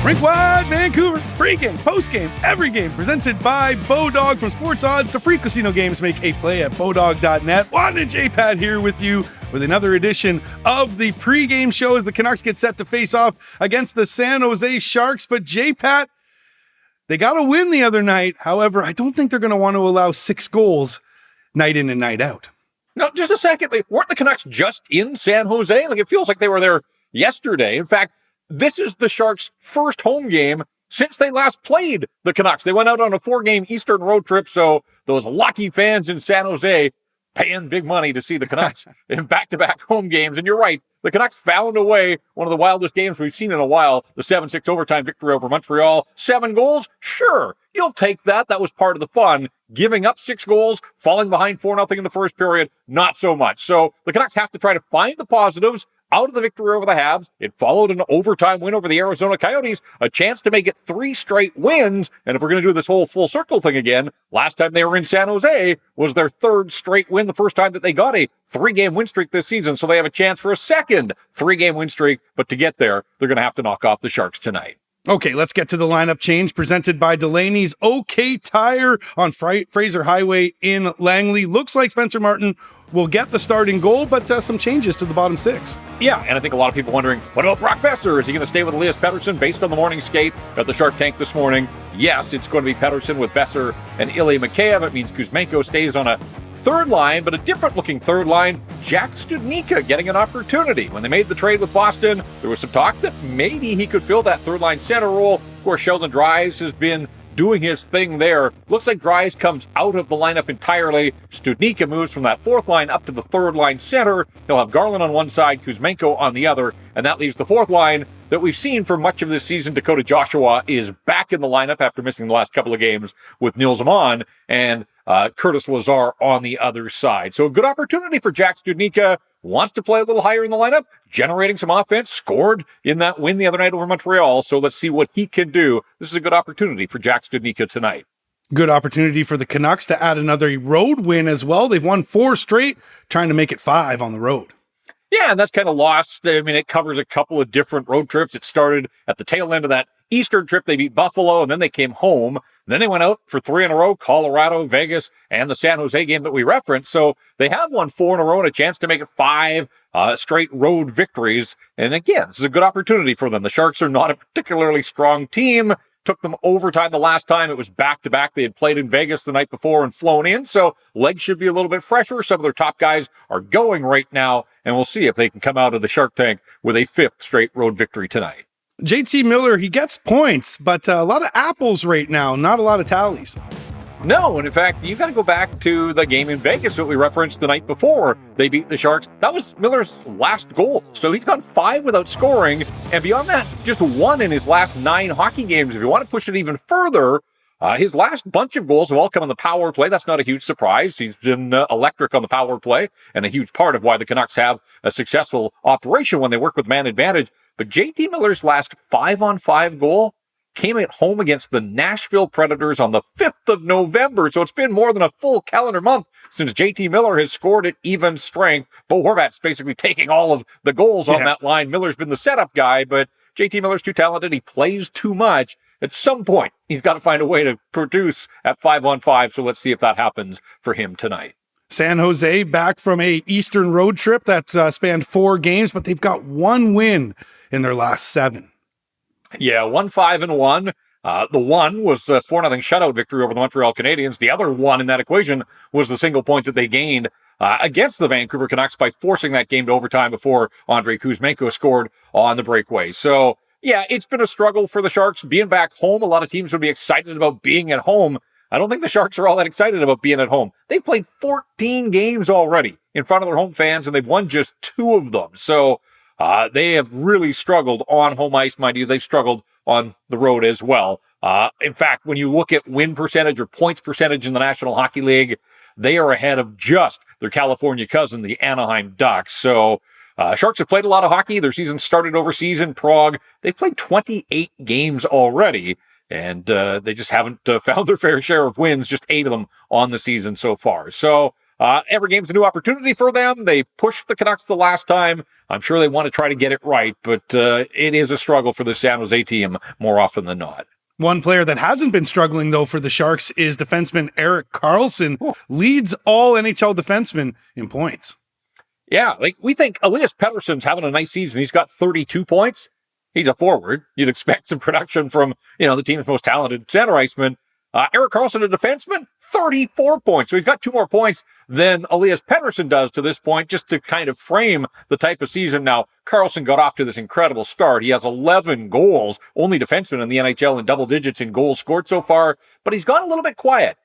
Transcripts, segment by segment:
Rink wide Vancouver, pre-game, post-game, every game, presented by Bodog. From sports odds to free casino games, make a play at Bodog.net. Wadden and JPat here with you with another edition of the pre-game show as the Canucks get set to face off against the San Jose Sharks. But JPat, they got a win the other night. However, I don't think they're going to want to allow 6 goals night in and night out. No, just a second. Weren't the Canucks just in San Jose? It feels like they were there yesterday. In fact, this is the Sharks' first home game since they last played the Canucks. They went out on a 4-game Eastern road trip, so those lucky fans in San Jose paying big money to see the Canucks in back-to-back home games. And you're right, the Canucks found a way, one of the wildest games we've seen in a while, the 7-6 overtime victory over Montreal. 7 goals? Sure, you'll take that. That was part of the fun. Giving up 6 goals, falling behind 4-0 in the first period, not so much. So the Canucks have to try to find the positives out of the victory over the Habs. It followed an overtime win over the Arizona Coyotes, a chance to make it 3 straight wins. And if we're going to do this whole full circle thing again, last time they were in San Jose was their 3rd straight win, the first time that they got a 3-game win streak this season. So they have a chance for a second 3-game win streak. But to get there, they're going to have to knock off the Sharks tonight. Okay, let's get to the lineup change presented by Delaney's OK Tire on Fraser Highway in Langley. Looks like Spencer Martin will get the starting goal, but some changes to the bottom 6. Yeah, and I think a lot of people wondering, what about Brock Besser? Is he going to stay with Elias Pettersson based on the morning skate at the Shark Tank this morning? Yes, it's going to be Pettersson with Besser and Ilya Mikheyev. It means Kuzmenko stays on a third line, but a different-looking third line. Jack Studnicka getting an opportunity. When they made the trade with Boston, there was some talk that maybe he could fill that third-line center role. Of course, Sheldon Dries has been doing his thing there. Looks like Dries comes out of the lineup entirely. Studnicka moves from that 4th line up to the 3rd line center. He'll have Garland on one side, Kuzmenko on the other, and that leaves the 4th line that we've seen for much of this season. Dakota Joshua is back in the lineup after missing the last couple of games with Nils Aman, and Curtis Lazar on the other side. So a good opportunity for Jack Studnicka. Wants to play a little higher in the lineup, generating some offense, scored in that win the other night over Montreal. So let's see what he can do. This is a good opportunity for Jack Studnicka tonight. Good opportunity for the Canucks to add another road win as well. They've won 4 straight, trying to make it 5 on the road. Yeah, and that's kind of lost. I mean, it covers a couple of different road trips. It started at the tail end of that Eastern trip. They beat Buffalo, and then they came home. Then they went out for 3 in a row, Colorado, Vegas, and the San Jose game that we referenced. So they have won 4 in a row and a chance to make it 5 straight road victories. And again, this is a good opportunity for them. The Sharks are not a particularly strong team. Took them overtime the last time. It was back-to-back. They had played in Vegas the night before and flown in, so legs should be a little bit fresher. Some of their top guys are going right now, and we'll see if they can come out of the Shark Tank with a 5th straight road victory tonight. JT Miller, he gets points, but a lot of apples right now, not a lot of tallies. No, and in fact, you got to go back to the game in Vegas that we referenced the night before they beat the Sharks. That was Miller's last goal. So he's gone 5 without scoring, and beyond that, just 1 in his last 9 hockey games. If you want to push it even further, his last bunch of goals have all come on the power play. That's not a huge surprise. He's been electric on the power play, and a huge part of why the Canucks have a successful operation when they work with man advantage. But JT Miller's last 5-on-5 goal came at home against the Nashville Predators on the 5th of November. So it's been more than a full calendar month since JT Miller has scored at even strength. Bo Horvat's basically taking all of the goals on that line. Miller's been the setup guy, but JT Miller's too talented. He plays too much. At some point, he's got to find a way to produce at 5-on-5. So let's see if that happens for him tonight. San Jose back from a Eastern road trip that spanned 4 games, but they've got 1 win in their last 7. Yeah, 1-5-1. The one was a 4-0 shutout victory over the Montreal Canadiens. The other one in that equation was the single point that they gained against the Vancouver Canucks by forcing that game to overtime before Andrei Kuzmenko scored on the breakaway. So, yeah, it's been a struggle for the Sharks being back home. A lot of teams would be excited about being at home. I don't think the Sharks are all that excited about being at home. They've played 14 games already in front of their home fans, and they've won just 2 of them. So, they have really struggled on home ice, mind you. They've struggled on the road as well. In fact, when you look at win percentage or points percentage in the National Hockey League, they are ahead of just their California cousin, the Anaheim Ducks. So Sharks have played a lot of hockey. Their season started overseas in Prague. They've played 28 games already, and they just haven't found their fair share of wins, just 8 of them on the season so far. So every game's a new opportunity for them. They pushed the Canucks the last time. I'm sure they want to try to get it right, but it is a struggle for the San Jose team more often than not. One player that hasn't been struggling, though, for the Sharks is defenseman Erik Karlsson. Leads all NHL defensemen in points. Yeah, like we think Elias Pettersson's having a nice season. He's got 32 points. He's a forward. You'd expect some production from, the team's most talented center iceman. Erik Karlsson, a defenseman, 34 points. So he's got 2 more points than Elias Pettersson does to this point, just to kind of frame the type of season. Now, Karlsson got off to this incredible start. He has 11 goals, only defenseman in the NHL in double digits in goals scored so far, but he's gone a little bit quiet.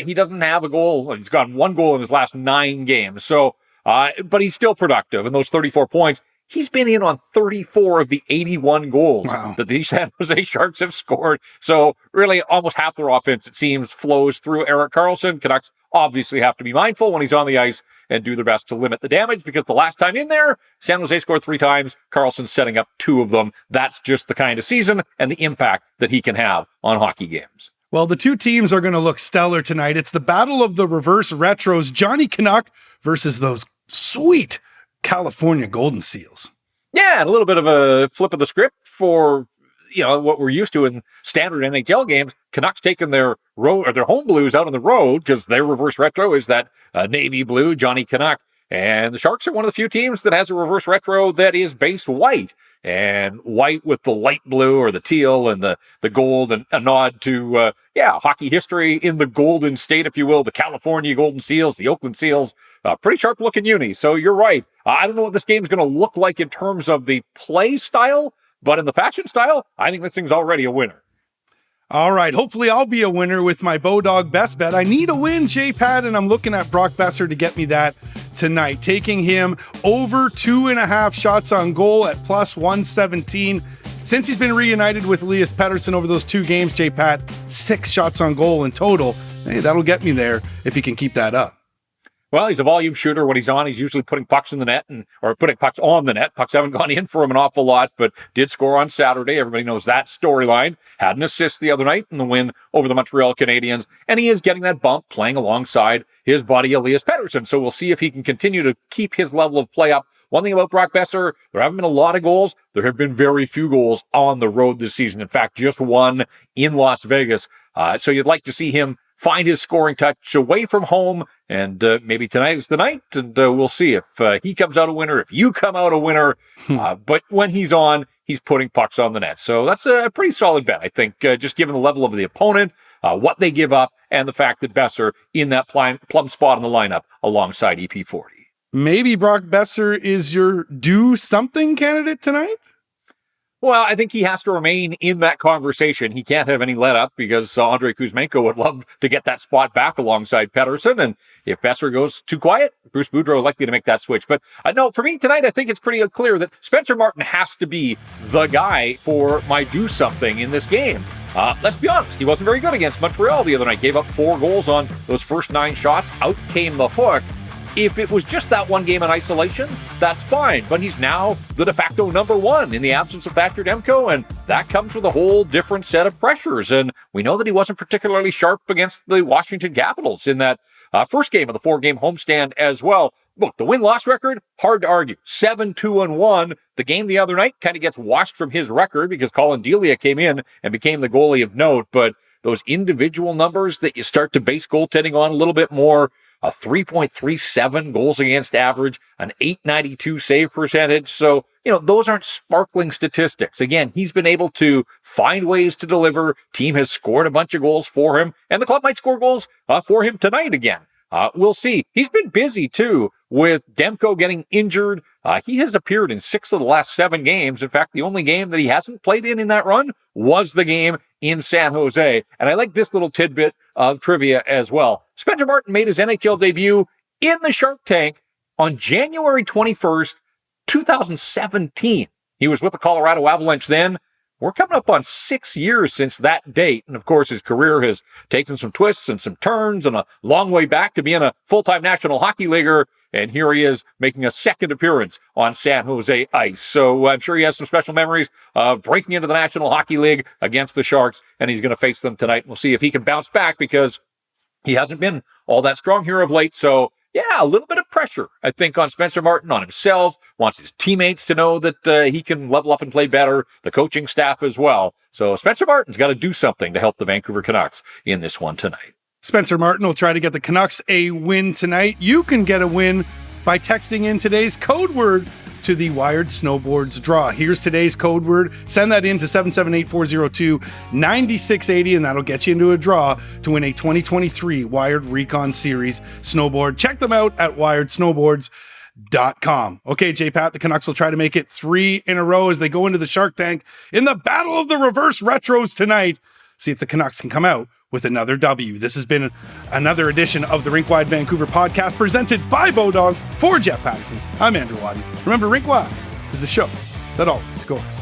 He doesn't have a goal. He's gotten 1 goal in his last 9 games. So, but he's still productive. And those 34 points, he's been in on 34 of the 81 goals that the San Jose Sharks have scored. So really almost half their offense, it seems, flows through Erik Karlsson. Canucks obviously have to be mindful when he's on the ice and do their best to limit the damage, because the last time in there, San Jose scored 3 times. Karlsson's setting up 2 of them. That's just the kind of season and the impact that he can have on hockey games. Well, the 2 teams are going to look stellar tonight. It's the battle of the reverse retros, Johnny Canuck versus those sweet California Golden Seals. Yeah, and a little bit of a flip of the script for, what we're used to in standard NHL games. Canucks taking their road or their home blues out on the road because their reverse retro is that navy blue Johnny Canuck. And the Sharks are one of the few teams that has a reverse retro that is base white, and white with the light blue or the teal and the gold, and a nod to, hockey history in the Golden State, if you will, the California Golden Seals, the Oakland Seals, pretty sharp looking uni. So you're right. I don't know what this game is going to look like in terms of the play style, but in the fashion style, I think this thing's already a winner. All right. Hopefully I'll be a winner with my Bodog Best Bet. I need a win, JPat, and I'm looking at Brock Boeser to get me that tonight, taking him over 2.5 shots on goal at plus 117. Since he's been reunited with Elias Pettersson over those 2 games, JPat, 6 shots on goal in total. Hey, that'll get me there if he can keep that up. Well, he's a volume shooter. When he's on, he's usually putting pucks in the net or putting pucks on the net. Pucks haven't gone in for him an awful lot, but did score on Saturday. Everybody knows that storyline. Had an assist the other night in the win over the Montreal Canadiens, and he is getting that bump playing alongside his buddy Elias Pettersson. So we'll see if he can continue to keep his level of play up. One thing about Brock Boeser, there haven't been a lot of goals. There have been very few goals on the road this season. In fact, just 1 in Las Vegas. So you'd like to see him find his scoring touch away from home, and maybe tonight is the night, and we'll see if he comes out a winner, if you come out a winner. But when he's on, he's putting pucks on the net. So that's a pretty solid bet, I think, just given the level of the opponent, what they give up, and the fact that Boeser in that plum spot in the lineup alongside EP40. Maybe Brock Boeser is your do something candidate tonight? Well, I think he has to remain in that conversation. He can't have any let up because Andrei Kuzmenko would love to get that spot back alongside Pettersson. And if Boeser goes too quiet, Bruce Boudreau likely to make that switch. But no, for me tonight, I think it's pretty clear that Spencer Martin has to be the guy for my do something in this game. Let's be honest, he wasn't very good against Montreal the other night. Gave up 4 goals on those first 9 shots. Out came the hook. If it was just that one game in isolation, that's fine. But he's now the de facto number 1 in the absence of Thatcher Demko, and that comes with a whole different set of pressures. And we know that he wasn't particularly sharp against the Washington Capitals in that first game of the 4-game homestand as well. Look, the win-loss record, hard to argue. 7-2-1. The game the other night kind of gets washed from his record because Colin Delia came in and became the goalie of note. But those individual numbers that you start to base goaltending on a little bit more, a 3.37 goals against average, an 892 save percentage. So, those aren't sparkling statistics. Again, he's been able to find ways to deliver. Team has scored a bunch of goals for him, and the club might score goals for him tonight again. We'll see. He's been busy, too, with Demko getting injured. He has appeared in 6 of the last 7 games. In fact, the only game that he hasn't played in that run was the game in San Jose. And I like this little tidbit of trivia as well. Spencer Martin made his NHL debut in the Shark Tank on January 21st, 2017. He was with the Colorado Avalanche then. We're coming up on 6 years since that date. And of course, his career has taken some twists and some turns and a long way back to being a full-time National Hockey Leaguer. And here he is making a second appearance on San Jose ice. So I'm sure he has some special memories of breaking into the National Hockey League against the Sharks. And he's going to face them tonight. We'll see if he can bounce back because he hasn't been all that strong here of late. So a little bit of pressure, I think, on Spencer Martin, on himself, wants his teammates to know that he can level up and play better, the coaching staff as well. So Spencer Martin's got to do something to help the Vancouver Canucks in this one tonight. Spencer Martin will try to get the Canucks a win tonight. You can get a win by texting in today's code word to the Wired Snowboards draw. Here's today's code word. Send that in to 778-402-9680, and that'll get you into a draw to win a 2023 Wired Recon Series snowboard. Check them out at wiredsnowboards.com. Okay, JPat, the Canucks will try to make it 3 in a row as they go into the Shark Tank in the Battle of the Reverse Retros tonight. See if the Canucks can come out with another W. This has been another edition of the Rink Wide Vancouver podcast presented by Bodog. For Jeff Patterson, I'm Andrew Wadden. Remember, Rink Wide is the show that always scores.